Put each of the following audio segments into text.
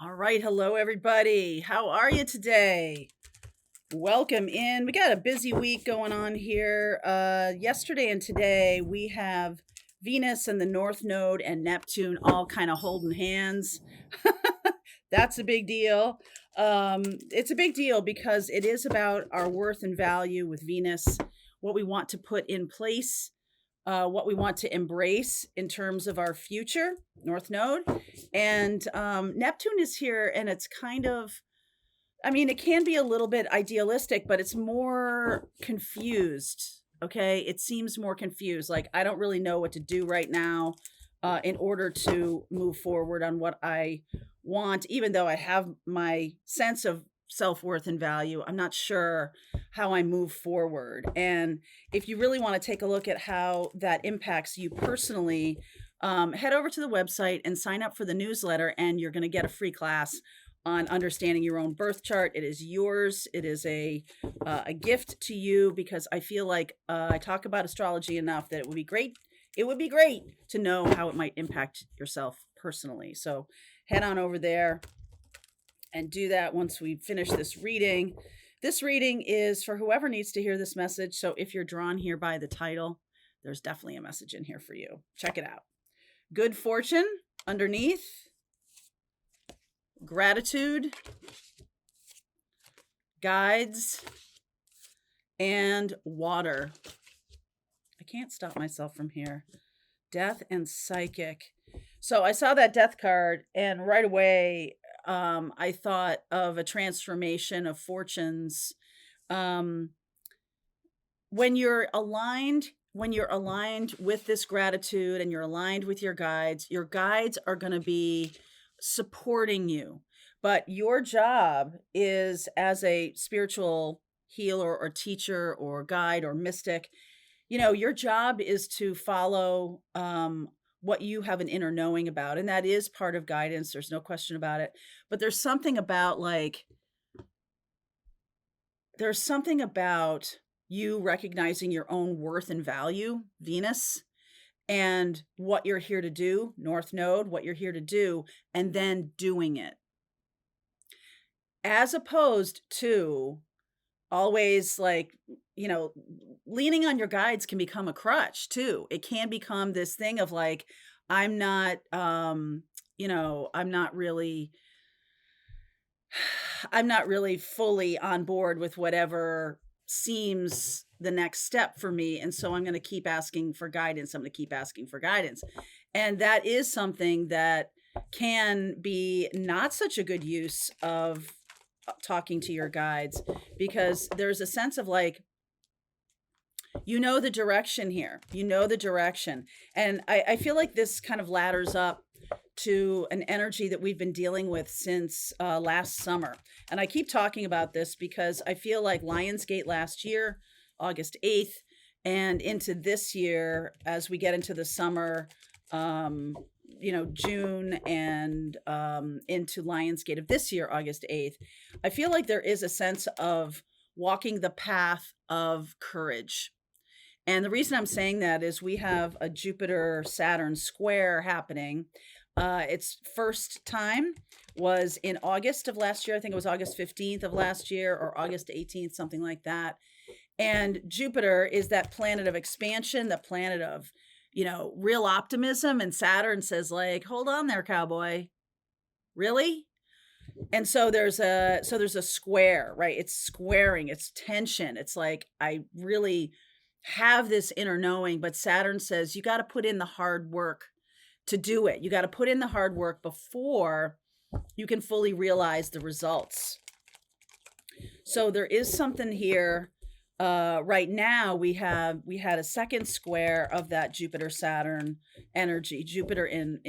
All right. Hello, everybody. How are you today? Welcome in. We got a busy week going on here. Yesterday and today, we have Venus and the North Node and Neptune all kind of holding hands. That's a big deal. It's a big deal because it is about our worth and value with Venus, what we want to put in place, what we want to embrace in terms of our future, North Node. And Neptune is here, and it's kind of, I mean, it can be a little bit idealistic, but it's more confused. Okay. It seems more confused. Like, I don't really know what to do right now in order to move forward on what I want, even though I have my sense of self worth and value. I'm not sure how I move forward. And if you really want to take a look at how that impacts you personally, head over to the website and sign up for the newsletter, and you're going to get a free class on understanding your own birth chart. It is yours. It is a gift to you, because I feel like I talk about astrology enough that it would be great. It would be great to know how it might impact yourself personally. So head on over there and do that once we finish this reading. This reading is for whoever needs to hear this message. So if you're drawn here by the title, there's definitely a message in here for you. Check it out. Good fortune underneath, gratitude, guides, and water. I can't stop myself from here. Death and psychic. So I saw that death card, and right away I thought of a transformation of fortunes. When you're aligned with this gratitude, and you're aligned with your guides are going to be supporting you. But your job is, as a spiritual healer or teacher or guide or mystic, your job is to follow what you have an inner knowing about. And that is part of guidance. There's no question about it. But there's something about you recognizing your own worth and value, Venus, and what you're here to do, North Node, what you're here to do, and then doing it. As opposed to always leaning on your guides can become a crutch too. It can become this thing of like, I'm not really fully on board with whatever seems the next step for me. And so I'm going to keep asking for guidance. And that is something that can be not such a good use of talking to your guides, because there's a sense of like, the direction here, And I feel like this kind of ladders up to an energy that we've been dealing with since last summer. And I keep talking about this because I feel like Lionsgate last year, August 8th, and into this year, as we get into the summer, June, and into Lionsgate of this year, August 8th, I feel like there is a sense of walking the path of courage. And the reason I'm saying that is we have a Jupiter-Saturn square happening. Its first time was in August of last year. I think it was August 15th of last year, or August 18th, something like that. And Jupiter is that planet of expansion, the planet of, real optimism. And Saturn says, like, hold on there, cowboy. Really? And so there's a square, right? It's squaring, it's tension. It's like, I really have this inner knowing, but Saturn says you got to put in the hard work to do it. You got to put in the hard work before you can fully realize the results. So there is something here. Right now we had a second square of that Jupiter-Saturn energy. Jupiter in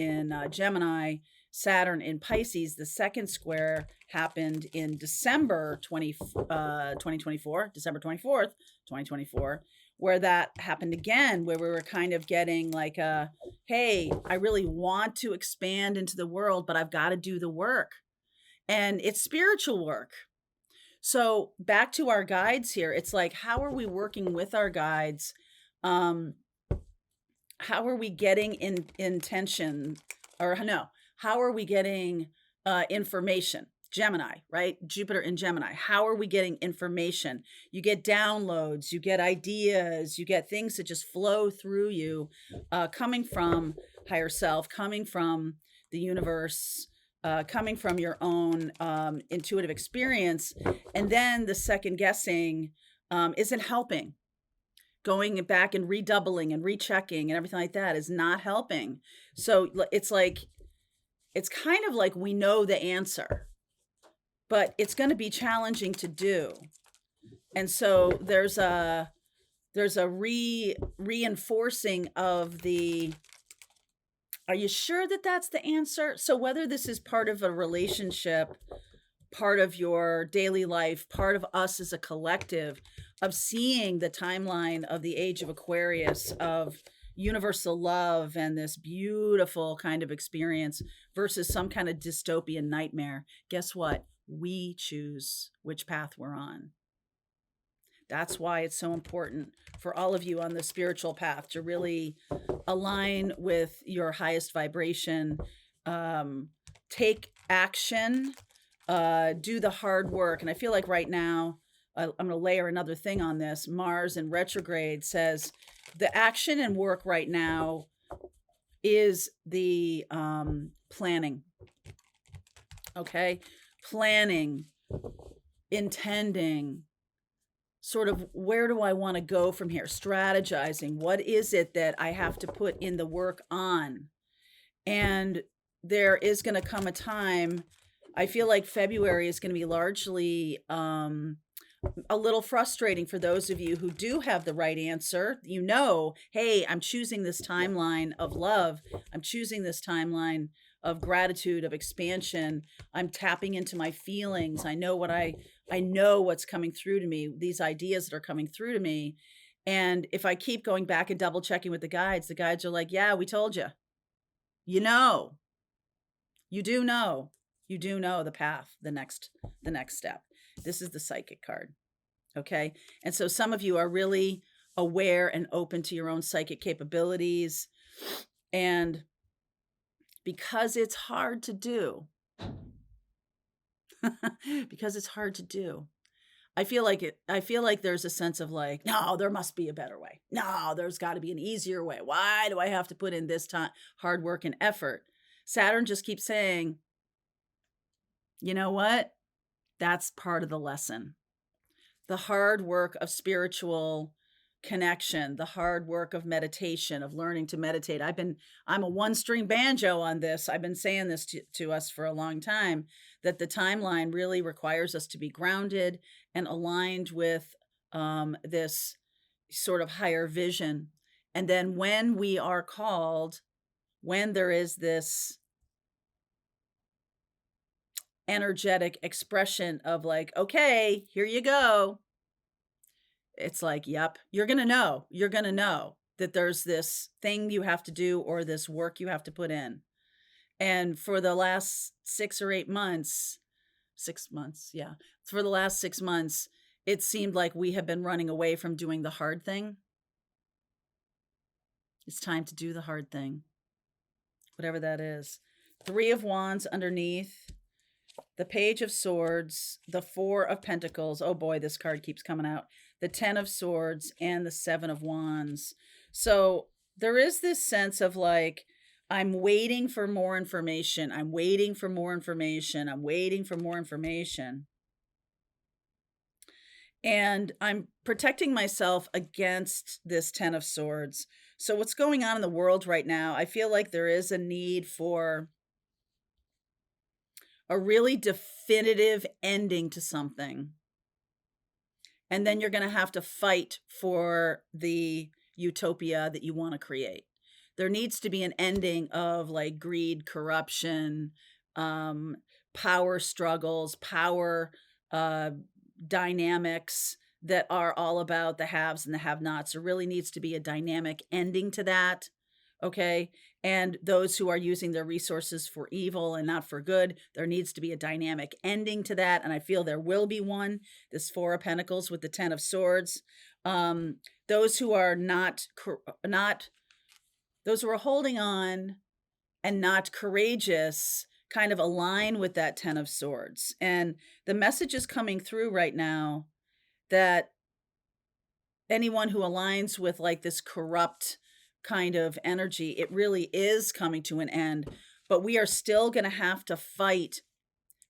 Gemini, Saturn in Pisces. The second square happened in December 2024, December 24th, 2024, where that happened again, where we were kind of getting like hey, I really want to expand into the world, but I've got to do the work. And it's spiritual work. So back to our guides here. It's like, how are we working with our guides? How are we getting in tension, or no, how are we getting information. Gemini, right? Jupiter in Gemini. How are we getting information? You get downloads, you get ideas, you get things that just flow through you, coming from higher self, coming from the universe, coming from your own intuitive experience. And then the second guessing isn't helping. Going back and redoubling and rechecking and everything like that is not helping. So it's kind of like we know the answer, but it's going to be challenging to do. And so there's a reinforcing of the, are you sure that that's the answer? So whether this is part of a relationship, part of your daily life, part of us as a collective, of seeing the timeline of the age of Aquarius, of universal love and this beautiful kind of experience versus some kind of dystopian nightmare, guess what? We choose which path we're on. That's why it's so important for all of you on the spiritual path to really align with your highest vibration, take action, do the hard work. And I feel like right now, I'm going to layer another thing on this. Mars in retrograde says the action and work right now is the planning. Okay? Planning, intending, sort of where do I want to go from here? Strategizing. What is it that I have to put in the work on? And there is going to come a time, I feel like February is going to be largely a little frustrating for those of you who do have the right answer. You know, hey, I'm choosing this timeline of love. I'm choosing this timeline of gratitude, of expansion. I'm tapping into my feelings. I know what's coming through to me, these ideas that are coming through to me. And if I keep going back and double checking with the guides are like, yeah, we told you. You know, you do know the path, the next step. This is the psychic card. Okay. And so some of you are really aware and open to your own psychic capabilities. And because it's hard to do, I feel like there's a sense of like, no, there must be a better way. No, there's got to be an easier way. Why do I have to put in this time, hard work and effort? Saturn just keeps saying, you know what? That's part of the lesson. The hard work of spiritual connection, the hard work of meditation, of learning to meditate. I'm a one-string banjo on this. I've been saying this to us for a long time, that the timeline really requires us to be grounded and aligned with this sort of higher vision. And then when we are called, when there is this energetic expression of like, okay, here you go. It's like, yep, you're going to know that there's this thing you have to do or this work you have to put in. And for the last 6 or 8 months, 6 months, yeah. For the last 6 months, it seemed like we have been running away from doing the hard thing. It's time to do the hard thing, whatever that is. 3 of Wands underneath, the Page of Swords, the 4 of Pentacles. Oh boy, this card keeps coming out. The 10 of Swords and the 7 of Wands. So there is this sense of like, I'm waiting for more information. I'm waiting for more information. I'm waiting for more information. And I'm protecting myself against this 10 of Swords. So what's going on in the world right now, I feel like there is a need for a really definitive ending to something. And then you're going to have to fight for the utopia that you want to create. There needs to be an ending of like greed, corruption, power struggles, power dynamics that are all about the haves and the have-nots. There really needs to be a dynamic ending to that. Okay. And those who are using their resources for evil and not for good, there needs to be a dynamic ending to that. And I feel there will be one. This 4 of Pentacles with the 10 of Swords. Those who are those who are holding on and not courageous kind of align with that 10 of swords. And the message is coming through right now that anyone who aligns with like this corrupt kind of energy, it really is coming to an end. But we are still going to have to fight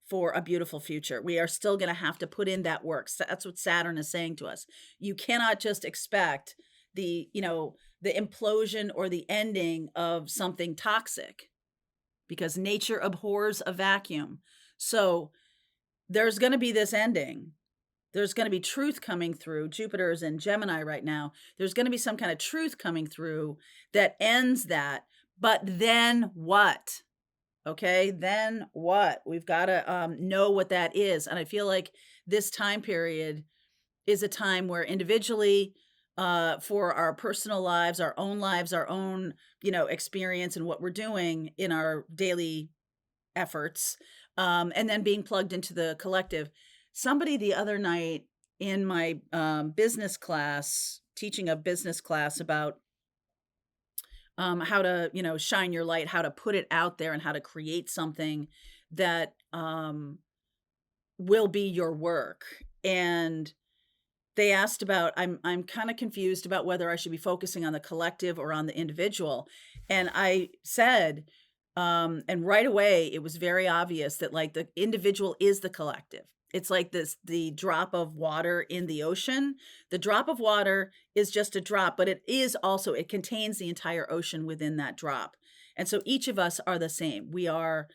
for a beautiful future. We are still going to have to put in that work. So that's what Saturn is saying to us. You cannot just expect the implosion or the ending of something toxic, because nature abhors a vacuum. So there's going to be this ending. There's going to be truth coming through. Jupiter is in Gemini right now. There's going to be some kind of truth coming through that ends that. But then what? Okay, then what? We've got to know what that is. And I feel like this time period is a time where individually, for our personal lives, our own, experience and what we're doing in our daily efforts, and then being plugged into the collective. Somebody the other night in my business class, teaching a business class about how to, shine your light, how to put it out there, and how to create something that will be your work. And they asked about, I'm kind of confused about whether I should be focusing on the collective or on the individual. And I said, and right away, it was very obvious that like the individual is the collective. It's like the drop of water in the ocean. The drop of water is just a drop, but it contains the entire ocean within that drop. And so each of us are the same. We are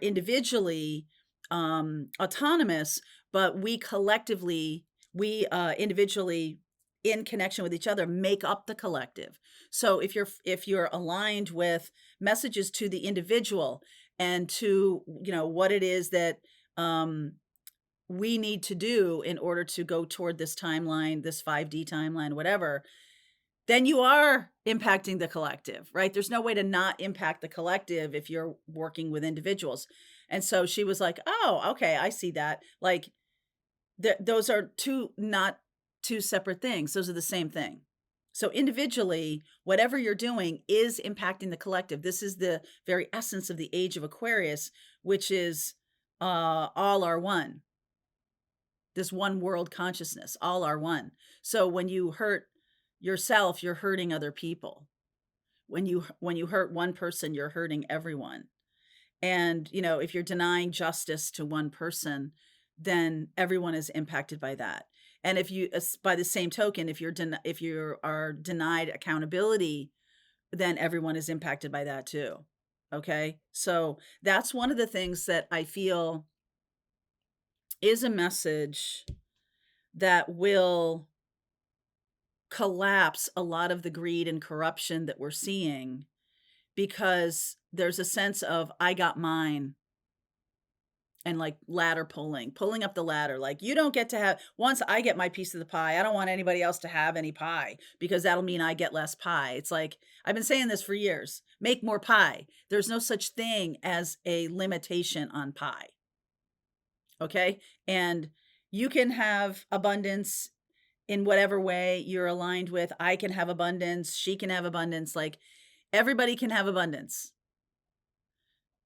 individually autonomous, but we collectively, individually in connection with each other, make up the collective. So if you're aligned with messages to the individual and to, what it is that we need to do in order to go toward this timeline, this 5D timeline, whatever, then you are impacting the collective, right? There's no way to not impact the collective if you're working with individuals. And so she was like, oh, okay, I see that. Like, those are not two separate things. Those are the same thing. So individually, whatever you're doing is impacting the collective. This is the very essence of the age of Aquarius, which is all are one. This one world consciousness, all are one. So when you hurt yourself, you're hurting other people. When you hurt one person, you're hurting everyone. And, if you're denying justice to one person, then everyone is impacted by that. And by the same token, if you are denied accountability, then everyone is impacted by that too. Okay. So that's one of the things that I feel is a message that will collapse a lot of the greed and corruption that we're seeing, because there's a sense of, I got mine. And like ladder pulling up the ladder. Like, you don't get to have, once I get my piece of the pie, I don't want anybody else to have any pie, because that'll mean I get less pie. It's like, I've been saying this for years, make more pie. There's no such thing as a limitation on pie. Okay. And you can have abundance in whatever way you're aligned with. I can have abundance. She can have abundance. Like, everybody can have abundance.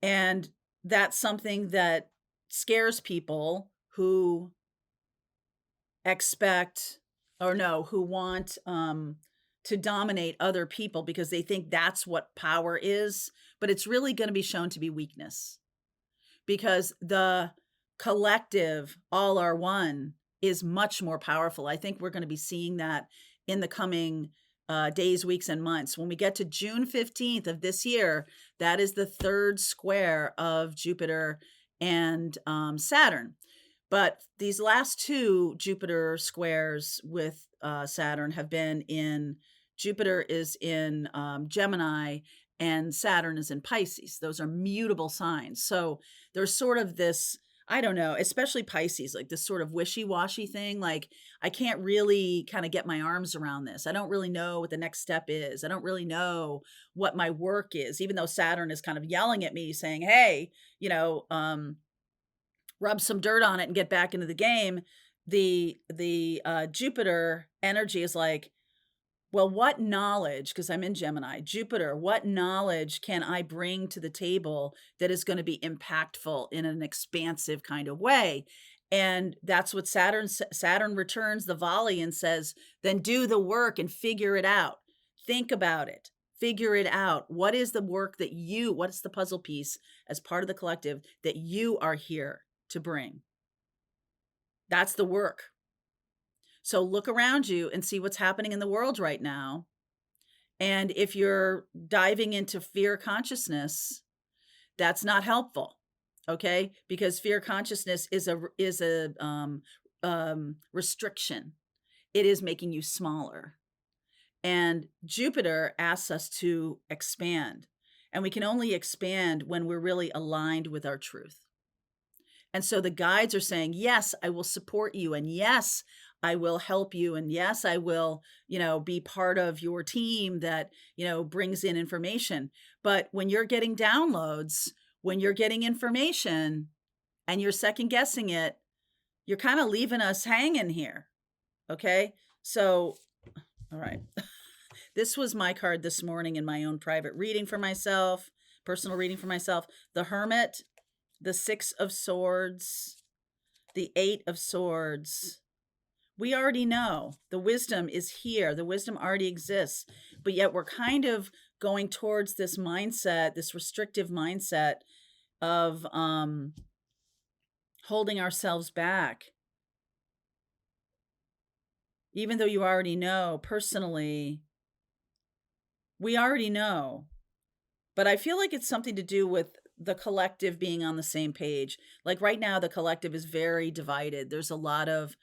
And that's something that scares people who who want to dominate other people, because they think that's what power is. But it's really going to be shown to be weakness, because the collective, all are one, is much more powerful. I think we're going to be seeing that in the coming days, weeks, and months. When we get to June 15th of this year, that is the third square of Jupiter and Saturn. But these last two Jupiter squares with Saturn have been in, Jupiter is in Gemini and Saturn is in Pisces. Those are mutable signs. So there's sort of this, I don't know, especially Pisces, like this sort of wishy-washy thing. Like, I can't really kind of get my arms around this. I don't really know what the next step is. I don't really know what my work is, even though Saturn is kind of yelling at me saying, hey, rub some dirt on it and get back into the game. The Jupiter energy is like, Well, what knowledge, because I'm in Gemini, Jupiter, what knowledge can I bring to the table that is going to be impactful in an expansive kind of way? And that's what Saturn returns the volley and says, then do the work and figure it out. Think about it. Figure it out. What is the work that what's the puzzle piece as part of the collective that you are here to bring? That's the work. So look around you and see what's happening in the world right now. And if you're diving into fear consciousness, that's not helpful. Okay? Because fear consciousness is a restriction. It is making you smaller. And Jupiter asks us to expand. And we can only expand when we're really aligned with our truth. And so the guides are saying, yes, I will support you. And yes, I will help you. And yes, I will, be part of your team that, brings in information. But when you're getting downloads, when you're getting information and you're second guessing it, you're kind of leaving us hanging here. Okay. So, all right. This was my card this morning in my own private reading for myself, personal reading for myself. The Hermit, the Six of Swords, the Eight of Swords. We already know the wisdom is here. The wisdom already exists, but yet we're kind of going towards this mindset, this restrictive mindset of holding ourselves back. Even though you already know personally, we already know, but I feel like it's something to do with the collective being on the same page. Like right now, the collective is very divided. There's a lot of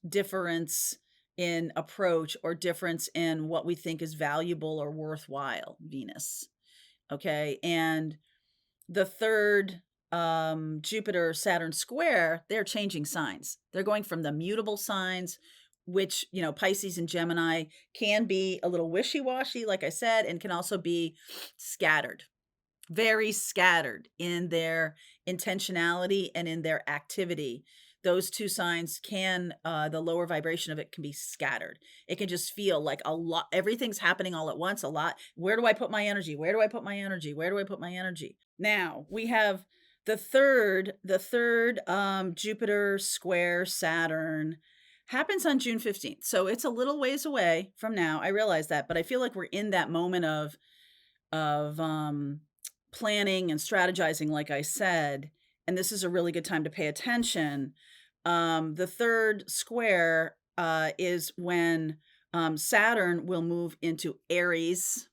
difference in approach or difference in what we think is valuable or worthwhile, Venus. Okay. And the third Jupiter Saturn square, they're changing signs. They're going from the mutable signs, which, Pisces and Gemini can be a little wishy-washy, like I said, and can also be scattered, very scattered in their intentionality and in their activity. Those two signs can, the lower vibration of it can be scattered. It can just feel like a lot, everything's happening all at once, a lot. Where do I put my energy? Where do I put my energy? Where do I put my energy? Now we have the third Jupiter square Saturn happens on June 15th. So it's a little ways away from now. I realize that, but I feel like we're in that moment of planning and strategizing, like I said, and this is a really good time to pay attention. The third square is when Saturn will move into Aries,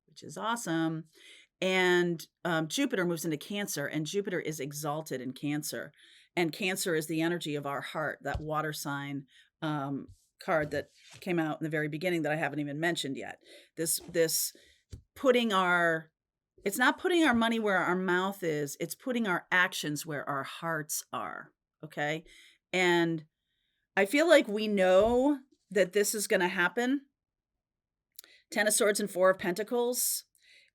which is awesome. And Jupiter moves into Cancer, and Jupiter is exalted in Cancer. And Cancer is the energy of our heart, that water sign card that came out in the very beginning that I haven't even mentioned yet. This putting it's not putting our money where our mouth is, it's putting our actions where our hearts are. Okay. And I feel like we know that this is going to happen. 10 of Swords and 4 of Pentacles.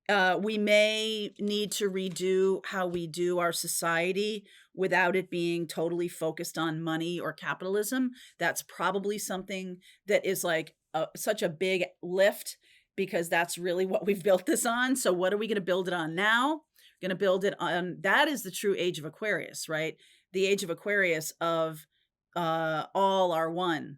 We may need to redo how we do our society without it being totally focused on money or capitalism. That's probably something that is like such a big lift, because that's really what we've built this on. So what are we going to build it on now? We're going to build it on, that is the true age of Aquarius, right? The age of Aquarius of all are one.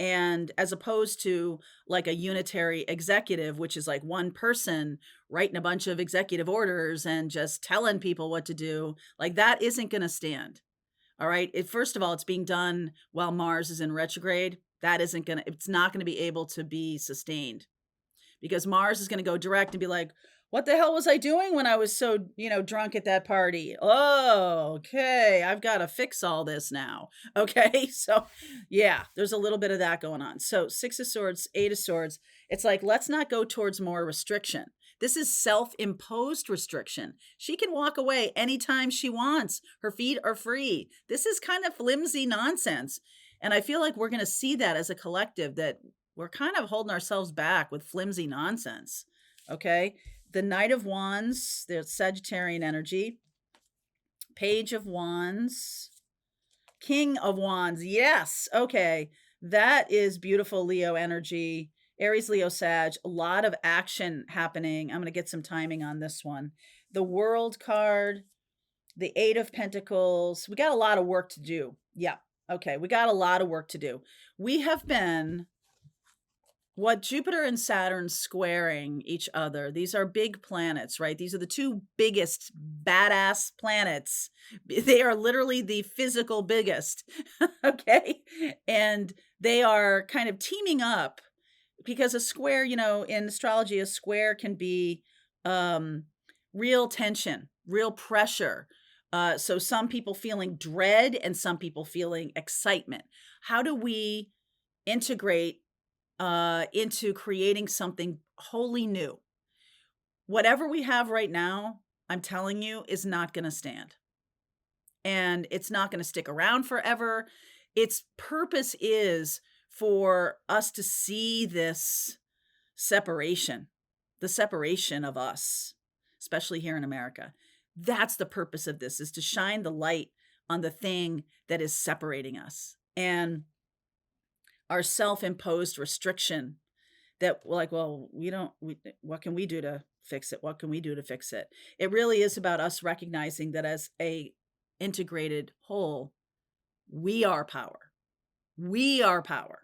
And as opposed to like a unitary executive, which is like one person writing a bunch of executive orders and just telling people what to do, like that isn't going to stand. All right. First of all, it's being done while Mars is in retrograde. That isn't going to, it's not going to be able to be sustained, because Mars is going to go direct and be like, what the hell was I doing when I was so, drunk at that party? Oh, okay. I've got to fix all this now. Okay. So yeah, there's a little bit of that going on. So 6 of Swords, 8 of Swords. It's like, let's not go towards more restriction. This is self-imposed restriction. She can walk away anytime she wants. Her feet are free. This is kind of flimsy nonsense. And I feel like we're going to see that as a collective, that we're kind of holding ourselves back with flimsy nonsense. Okay. The Knight of Wands, there's Sagittarian energy. Page of Wands. King of Wands. Yes. Okay. That is beautiful Leo energy. Aries, Leo, Sag, a lot of action happening. I'm going to get some timing on this one. The World card, the Eight of Pentacles. We got a lot of work to do. Yeah. Okay. We got a lot of work to do. We have been what Jupiter and Saturn squaring each other. These are big planets, right? These are the two biggest badass planets. They are literally the physical biggest. Okay. And they are kind of teaming up because a square, in astrology, a square can be real tension, real pressure. So some people feeling dread and some people feeling excitement. How do we integrate into creating something wholly new? Whatever we have right now, I'm telling you, is not going to stand. And it's not going to stick around forever. Its purpose is for us to see this separation, the separation of us, especially here in America. That's the purpose of this, is to shine the light on the thing that is separating us. And our self-imposed restriction that, like, well, what can we do to fix it? What can we do to fix it? It really is about us recognizing that as a integrated whole, we are power. We are power.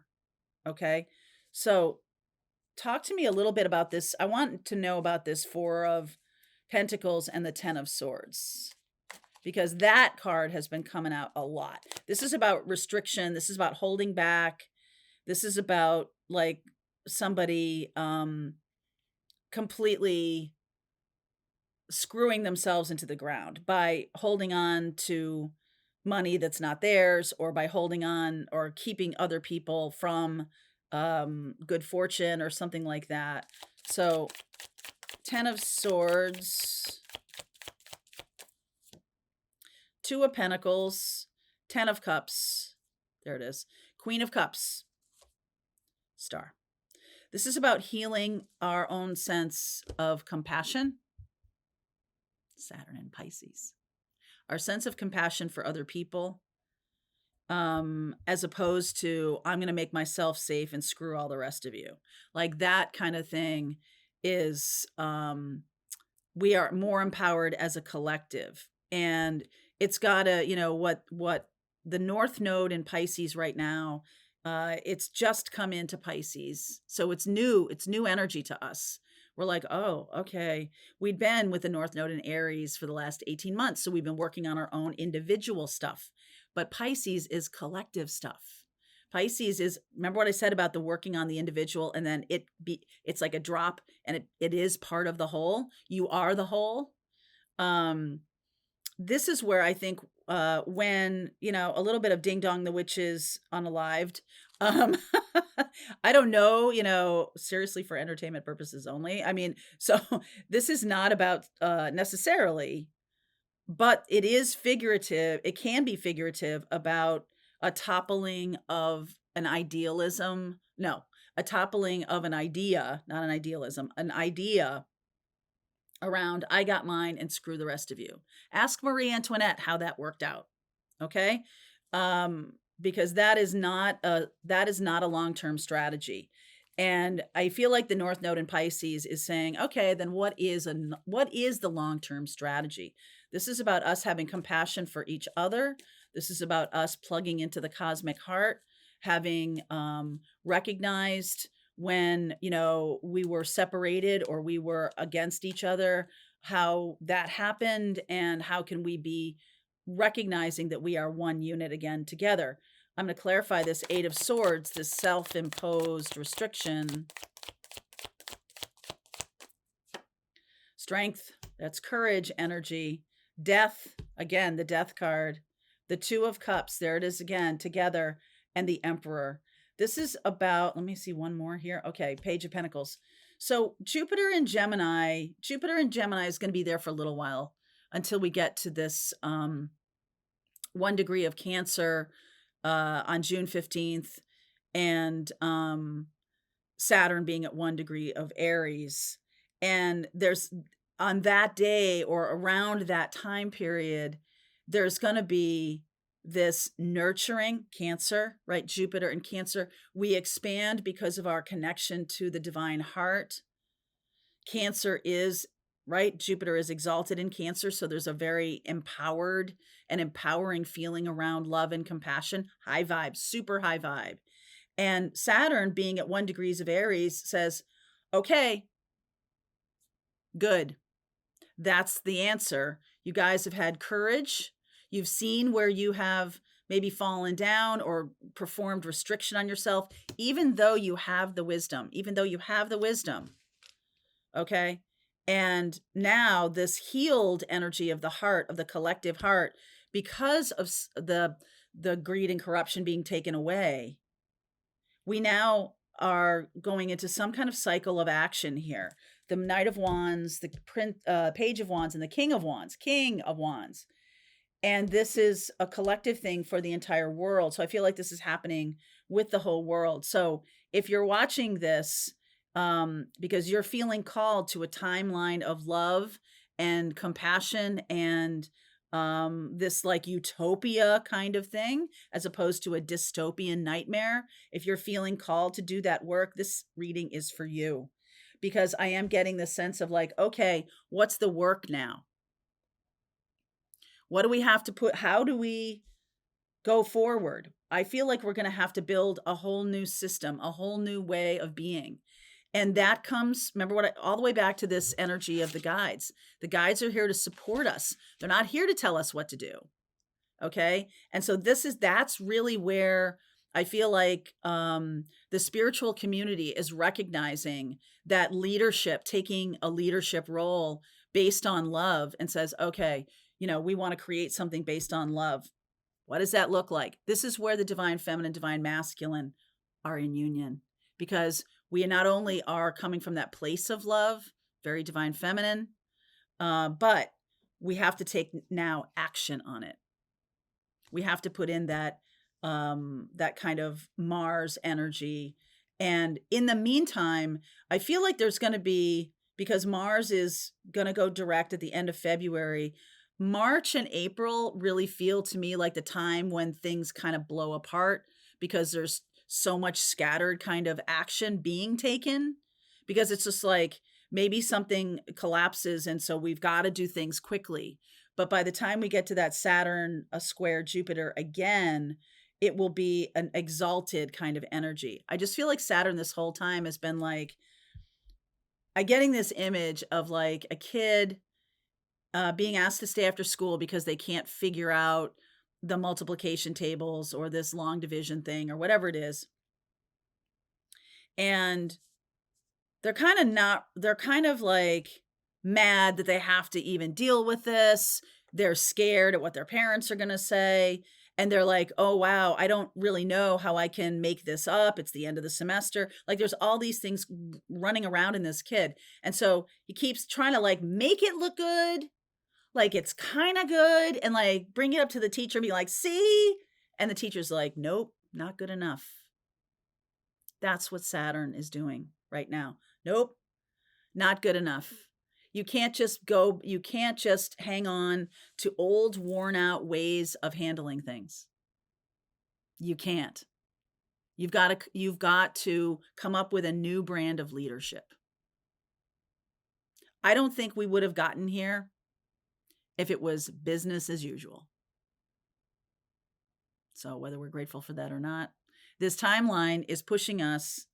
Okay. So talk to me a little bit about this. I want to know about this Four of Pentacles and the Ten of Swords, because that card has been coming out a lot. This is about restriction. This is about holding back. This is about like somebody completely screwing themselves into the ground by holding on to money that's not theirs, or by holding on or keeping other people from good fortune or something like that. So Ten of Swords, Two of Pentacles, Ten of Cups. There it is. Queen of Cups. Star. This is about healing our own sense of compassion. Saturn in Pisces. Our sense of compassion for other people, as opposed to, I'm going to make myself safe and screw all the rest of you. Like that kind of thing is, we are more empowered as a collective. And it's got to, what the North Node in Pisces right now, it's just come into Pisces. So it's new energy to us. We're like, oh, okay. We'd been with the North Node in Aries for the last 18 months. So we've been working on our own individual stuff. But Pisces is collective stuff. Pisces is, remember what I said about the working on the individual, and then it's like a drop, and it is part of the whole. You are the whole. This is where I think when, a little bit of Ding Dong the Witches unalived, I don't know, seriously, for entertainment purposes only. I mean, so this is not about necessarily, but it is figurative. It can be figurative about a toppling of an idealism. No, a toppling of an idea, not an idealism, an idea around I got mine and screw the rest of you. Ask Marie Antoinette how that worked out. Okay. Because that is not a long-term strategy. And I feel like the North Node in Pisces is saying, okay, then what is the long-term strategy? This is about us having compassion for each other. This is about us plugging into the cosmic heart, having recognized when, we were separated or we were against each other, how that happened, and how can we be recognizing that we are one unit again together. I'm going to clarify this Eight of Swords, this self-imposed restriction. Strength, that's courage, energy. Death, again, the Death card. The Two of Cups, there it is again, together, and the Emperor. This is about, let me see one more here. Okay, Page of Pentacles. So Jupiter in Gemini is going to be there for a little while until we get to this 1 degree of Cancer on June 15th, and Saturn being at 1 degree of Aries. And there's, on that day or around that time period, there's going to be this nurturing Cancer, right? Jupiter and Cancer, we expand because of our connection to the divine heart. Cancer is, right? Jupiter is exalted in Cancer. So there's a very empowered and empowering feeling around love and compassion. High vibe, super high vibe. And Saturn being at 1 degrees of Aries says, okay, good. That's the answer. You guys have had courage. You've seen where you have maybe fallen down or performed restriction on yourself, even though you have the wisdom, okay? And now this healed energy of the heart, of the collective heart, because of the greed and corruption being taken away, we now are going into some kind of cycle of action here. The Knight of Wands, the Page of Wands, and the King of Wands. And this is a collective thing for the entire world. So I feel like this is happening with the whole world. So if you're watching this, because you're feeling called to a timeline of love and compassion and this like utopia kind of thing, as opposed to a dystopian nightmare, if you're feeling called to do that work, this reading is for you. Because I am getting the sense of like, okay, what's the work now? What do we have to put? How do we go forward? I feel like we're going to have to build a whole new system, a whole new way of being. And that comes, remember all the way back to this energy of the guides. The guides are here to support us. They're not here to tell us what to do. Okay. And so that's really where I feel like the spiritual community is recognizing that leadership, taking a leadership role based on love, and says, okay, we want to create something based on love. What does that look like? This is where the divine feminine, divine masculine are in union, because we not only are coming from that place of love, very divine feminine, but we have to take now action on it. We have to put in that kind of Mars energy. And in the meantime, I feel like there's going to be, because Mars is going to go direct at the end of February, March and April really feel to me like the time when things kind of blow apart, because there's so much scattered kind of action being taken, because it's just like maybe something collapses. And so we've got to do things quickly. But by the time we get to that Saturn square Jupiter again, it will be an exalted kind of energy. I just feel like Saturn this whole time has been like, I'm getting this image of like a kid being asked to stay after school because they can't figure out the multiplication tables or this long division thing or whatever it is. And they're kind of like mad that they have to even deal with this. They're scared at what their parents are going to say. And they're like, oh, wow, I don't really know how I can make this up. It's the end of the semester. Like there's all these things running around in this kid. And so he keeps trying to like make it look good. Like it's kind of good, and like bring it up to the teacher and be like, see? And the teacher's like, nope, not good enough. That's what Saturn is doing right now. Nope, not good enough. You can't just hang on to old, worn out ways of handling things. You can't. You've got to come up with a new brand of leadership. I don't think we would have gotten here if it was business as usual. So whether we're grateful for that or not, this timeline is pushing us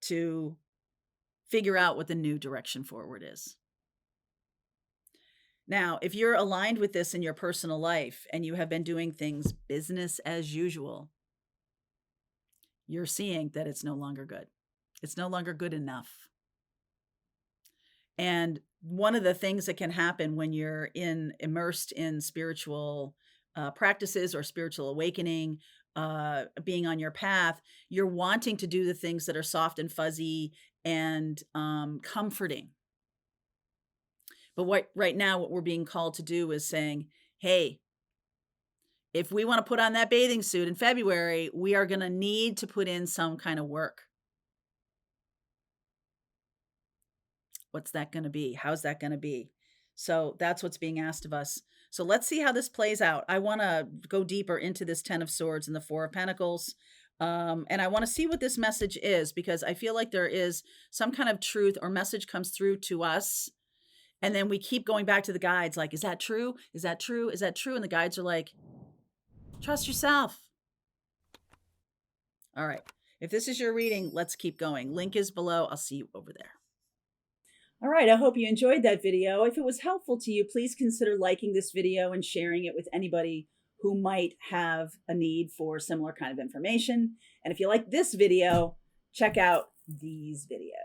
to figure out what the new direction forward is. Now, if you're aligned with this in your personal life and you have been doing things business as usual, you're seeing that it's no longer good. It's no longer good enough. And one of the things that can happen when you're immersed in spiritual practices or spiritual awakening, being on your path, you're wanting to do the things that are soft and fuzzy and comforting. But right now, what we're being called to do is saying, hey, if we want to put on that bathing suit in February, we are going to need to put in some kind of work. What's that going to be? How's that going to be? So that's what's being asked of us. So let's see how this plays out. I want to go deeper into this 10 of Swords and the 4 of Pentacles. And I want to see what this message is, because I feel like there is some kind of truth or message comes through to us. And then we keep going back to the guides like, is that true? Is that true? Is that true? And the guides are like, trust yourself. All right. If this is your reading, let's keep going. Link is below. I'll see you over there. All right, I hope you enjoyed that video. If it was helpful to you, please consider liking this video and sharing it with anybody who might have a need for similar kind of information. And if you like this video, check out these videos.